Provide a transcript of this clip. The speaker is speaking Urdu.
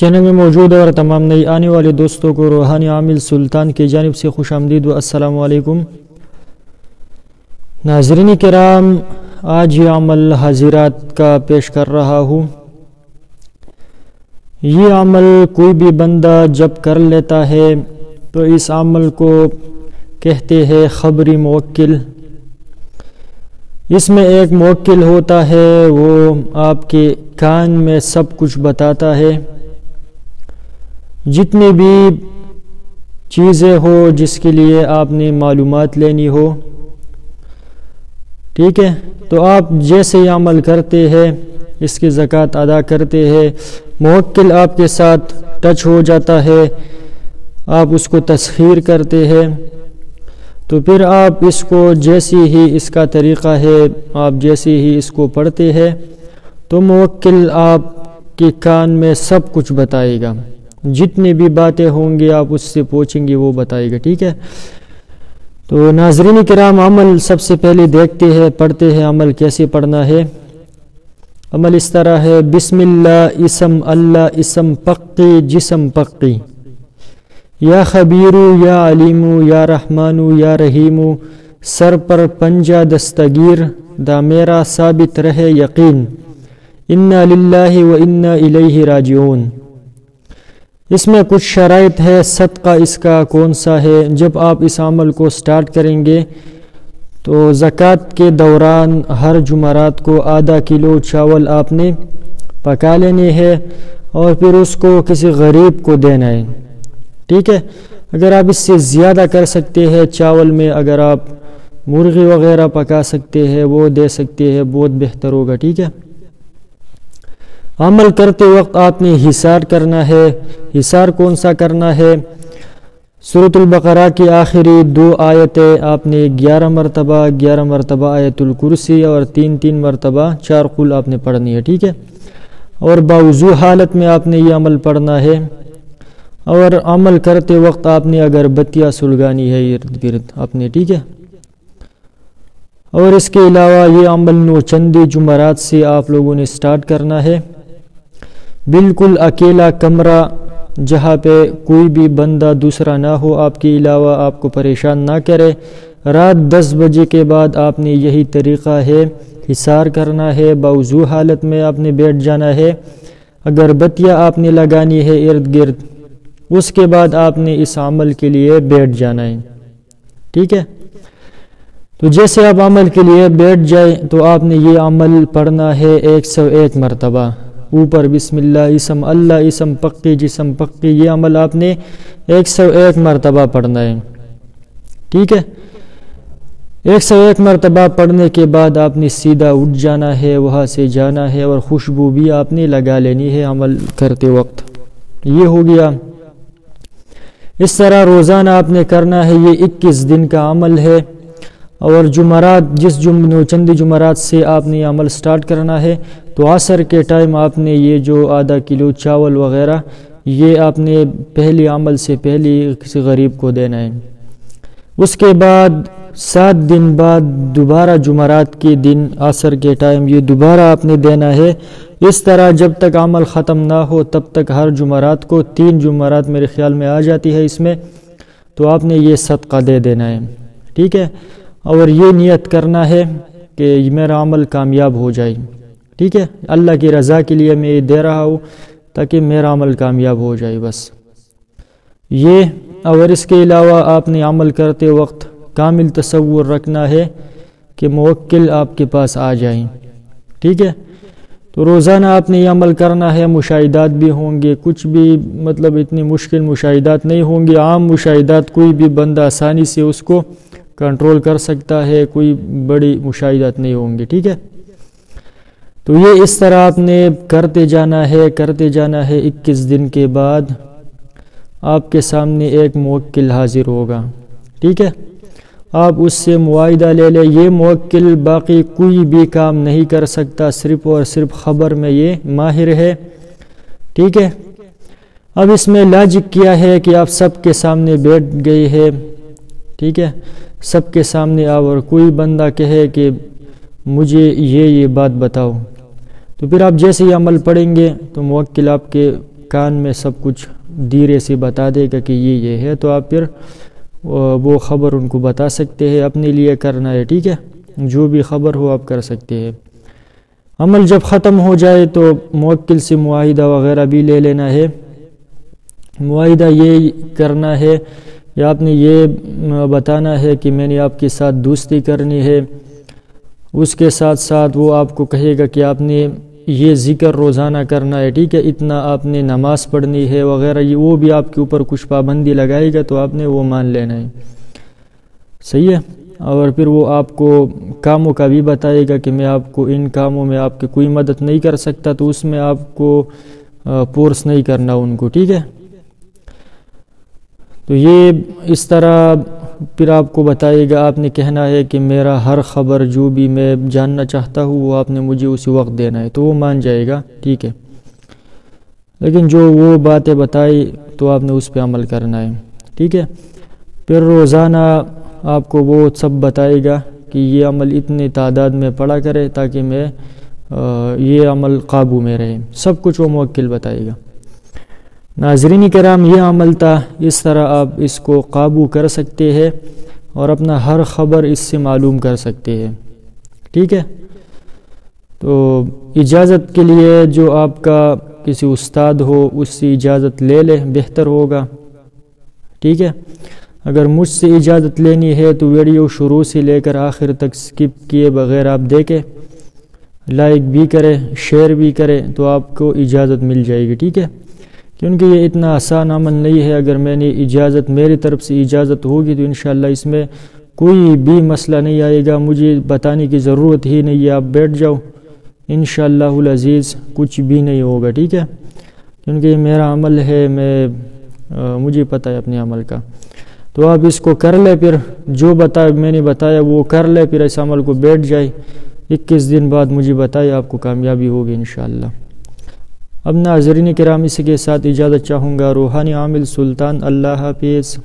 چینل میں موجود اور تمام نئی آنے والے دوستوں کو روحانی عامل سلطان کی جانب سے خوش آمدید و السلام علیکم۔ ناظرین کرام، آج یہ عمل حاضرات کا پیش کر رہا ہوں۔ یہ عمل کوئی بھی بندہ جب کر لیتا ہے تو اس عمل کو کہتے ہیں خبری موکل۔ اس میں ایک موکل ہوتا ہے، وہ آپ کے کان میں سب کچھ بتاتا ہے، جتنی بھی چیزیں ہو جس کے لیے آپ نے معلومات لینی ہو، ٹھیک ہے، تو آپ جیسے یہ عمل کرتے ہیں، اس کی زکوٰۃ ادا کرتے ہیں، موکل آپ کے ساتھ ٹچ ہو جاتا ہے، آپ اس کو تسخیر کرتے ہیں، تو پھر آپ اس کو جیسی ہی اس کا طریقہ ہے، آپ جیسی ہی اس کو پڑھتے ہیں تو موکل آپ کے کان میں سب کچھ بتائے گا، جتنی بھی باتیں ہوں گی آپ اس سے پوچھیں گے وہ بتائے گا، ٹھیک ہے۔ تو ناظرین کرام، عمل سب سے پہلے دیکھتے ہیں، پڑھتے ہیں عمل کیسے پڑھنا ہے۔ عمل اس طرح ہے: بسم اللہ، اسم اللہ، اسم پقی، جسم پقی، یا خبیرو یا علیمو یا رحمانو یا رحیمو، سر پر پنجہ دستگیر، دا میرا ثابت رہے یقین، انا للہ و انا الیہ راجعون۔ اس میں کچھ شرائط ہے، صدقہ اس کا کون سا ہے۔ جب آپ اس عمل کو سٹارٹ کریں گے تو زکوٰۃ کے دوران ہر جمعرات کو آدھا کلو چاول آپ نے پکا لینے ہے اور پھر اس کو کسی غریب کو دینا ہے، ٹھیک ہے۔ اگر آپ اس سے زیادہ کر سکتے ہیں چاول میں، اگر آپ مرغی وغیرہ پکا سکتے ہیں وہ دے سکتے ہیں، بہت بہتر ہوگا، ٹھیک ہے۔ عمل کرتے وقت آپ نے حصار کرنا ہے۔ حصار کون سا کرنا ہے؟ سورۃ البقرہ کی آخری 2 آیتیں آپ نے 11 مرتبہ آیت الکرسی اور 3 مرتبہ 4 قل آپ نے پڑھنی ہے، ٹھیک ہے، اور باوضو حالت میں آپ نے یہ عمل پڑھنا ہے۔ اور عمل کرتے وقت آپ نے اگربتیاں سلگانی ہے ارد گرد اپنے، ٹھیک ہے۔ اور اس کے علاوہ یہ عمل 9 چندی جمعرات سے آپ لوگوں نے سٹارٹ کرنا ہے۔ بالکل اکیلا کمرہ، جہاں پہ کوئی بھی بندہ دوسرا نہ ہو آپ کے علاوہ، آپ کو پریشان نہ کرے۔ رات 10 بجے کے بعد آپ نے یہی طریقہ ہے، حصار کرنا ہے، باوضو حالت میں آپ نے بیٹھ جانا ہے، اگربتیاں آپ نے لگانی ہے ارد گرد، اس کے بعد آپ نے اس عمل کے لیے بیٹھ جانا ہے، ٹھیک ہے۔ تو جیسے آپ عمل کے لیے بیٹھ جائیں تو آپ نے یہ عمل پڑھنا ہے 101 مرتبہ، اوپر بسم اللہ، اسم اللہ، اسم پقی، جسم پقی، یہ عمل آپ نے 101 مرتبہ پڑھنا ہے، ٹھیک ہے۔ 101 مرتبہ پڑھنے کے بعد آپ نے سیدھا اٹھ جانا ہے، وہاں سے جانا ہے، اور خوشبو بھی آپ نے لگا لینی ہے عمل کرتے وقت۔ یہ ہو گیا۔ اس طرح روزانہ آپ نے کرنا ہے، یہ 21 دن کا عمل ہے، اور جمعرات چندی جمعرات سے آپ نے یہ عمل سٹارٹ کرنا ہے، تو عصر کے ٹائم آپ نے یہ جو آدھا کلو چاول وغیرہ یہ آپ نے پہلے عمل سے پہلے کسی غریب کو دینا ہے۔ اس کے بعد 7 دن بعد دوبارہ جمعرات کے دن عصر کے ٹائم یہ دوبارہ آپ نے دینا ہے۔ اس طرح جب تک عمل ختم نہ ہو تب تک ہر جمعرات کو 3 جمعرات میرے خیال میں آ جاتی ہے اس میں، تو آپ نے یہ صدقہ دے دینا ہے، ٹھیک ہے۔ اور یہ نیت کرنا ہے کہ میرا عمل کامیاب ہو جائے، ٹھیک ہے، اللہ کی رضا کے لیے میں یہ دے رہا ہوں تاکہ میرا عمل کامیاب ہو جائے، بس یہ۔ اور اس کے علاوہ آپ نے عمل کرتے وقت کامل تصور رکھنا ہے کہ موکل آپ کے پاس آ جائیں، ٹھیک ہے۔ تو روزانہ آپ نے یہ عمل کرنا ہے، مشاہدات بھی ہوں گے، کچھ بھی مطلب اتنی مشکل مشاہدات نہیں ہوں گے، عام مشاہدات، کوئی بھی بندہ آسانی سے اس کو کنٹرول کر سکتا ہے، کوئی بڑی مشاہدات نہیں ہوں گے، ٹھیک ہے۔ تو یہ اس طرح آپ نے کرتے جانا ہے 21 دن کے بعد آپ کے سامنے ایک موکل حاضر ہوگا، ٹھیک ہے۔ آپ اس سے معاہدہ لے لیں، یہ موکل باقی کوئی بھی کام نہیں کر سکتا، صرف اور صرف خبر میں یہ ماہر ہے، ٹھیک ہے۔ اب اس میں لاجک کیا ہے کہ آپ سب کے سامنے بیٹھ گئے ہیں، ٹھیک ہے، سب کے سامنے آپ، اور کوئی بندہ کہے کہ مجھے یہ بات بتاؤ، تو پھر آپ جیسے ہی عمل پڑھیں گے تو موکل آپ کے کان میں سب کچھ دھیرے سے بتا دے گا کہ یہ ہے، تو آپ پھر وہ خبر ان کو بتا سکتے ہیں، اپنے لیے کرنا ہے، ٹھیک ہے، جو بھی خبر ہو آپ کر سکتے ہیں۔ عمل جب ختم ہو جائے تو موکل سے معاہدہ وغیرہ بھی لے لینا ہے۔ معاہدہ یہ کرنا ہے یا آپ نے یہ بتانا ہے کہ میں نے آپ کے ساتھ دوستی کرنی ہے، اس کے ساتھ ساتھ وہ آپ کو کہے گا کہ آپ نے یہ ذکر روزانہ کرنا ہے، ٹھیک ہے، اتنا آپ نے نماز پڑھنی ہے وغیرہ، یہ وہ بھی آپ کے اوپر کچھ پابندی لگائے گا تو آپ نے وہ مان لینا ہے، صحیح ہے۔ اور پھر وہ آپ کو کاموں کا بھی بتائے گا کہ میں آپ کو ان کاموں میں آپ کی کوئی مدد نہیں کر سکتا، تو اس میں آپ کو فورس نہیں کرنا ان کو، ٹھیک ہے۔ تو یہ اس طرح پھر آپ کو بتائے گا، آپ نے کہنا ہے کہ میرا ہر خبر جو بھی میں جاننا چاہتا ہوں وہ آپ نے مجھے اسی وقت دینا ہے، تو وہ مان جائے گا، ٹھیک ہے۔ لیکن جو وہ باتیں بتائی تو آپ نے اس پہ عمل کرنا ہے، ٹھیک ہے۔ پھر روزانہ آپ کو وہ سب بتائے گا کہ یہ عمل اتنی تعداد میں پڑھا کرے تاکہ میں یہ عمل قابو میں رہے، سب کچھ وہ موکل بتائے گا۔ ناظرین کرام، یہ عمل تھا، اس طرح آپ اس کو قابو کر سکتے ہیں اور اپنا ہر خبر اس سے معلوم کر سکتے ہیں، ٹھیک ہے۔ تو اجازت کے لیے جو آپ کا کسی استاد ہو اس سے اجازت لے لے، بہتر ہوگا، ٹھیک ہے۔ اگر مجھ سے اجازت لینی ہے تو ویڈیو شروع سے لے کر آخر تک سکپ کیے بغیر آپ دیکھیں، لائک بھی کریں، شیئر بھی کریں، تو آپ کو اجازت مل جائے گی، ٹھیک ہے۔ کیونکہ یہ اتنا آسان عمل نہیں ہے، اگر میں نے اجازت میری طرف سے اجازت ہوگی تو انشاءاللہ اس میں کوئی بھی مسئلہ نہیں آئے گا، مجھے بتانے کی ضرورت ہی نہیں ہے، آپ بیٹھ جاؤ، انشاءاللہ العزیز کچھ بھی نہیں ہوگا، ٹھیک ہے۔ کیونکہ یہ میرا عمل ہے، مجھے پتہ ہے اپنے عمل کا، تو آپ اس کو کر لیں، پھر جو میں نے بتایا وہ کر لیں، پھر اس عمل کو بیٹھ جائے، 21 دن بعد مجھے بتائے، آپ کو کامیابی ہوگی انشاءاللہ۔ اب ناظرین کرام، اسی کے ساتھ اجازت چاہوں گا، روحانی عامل سلطان، اللہ حافظ۔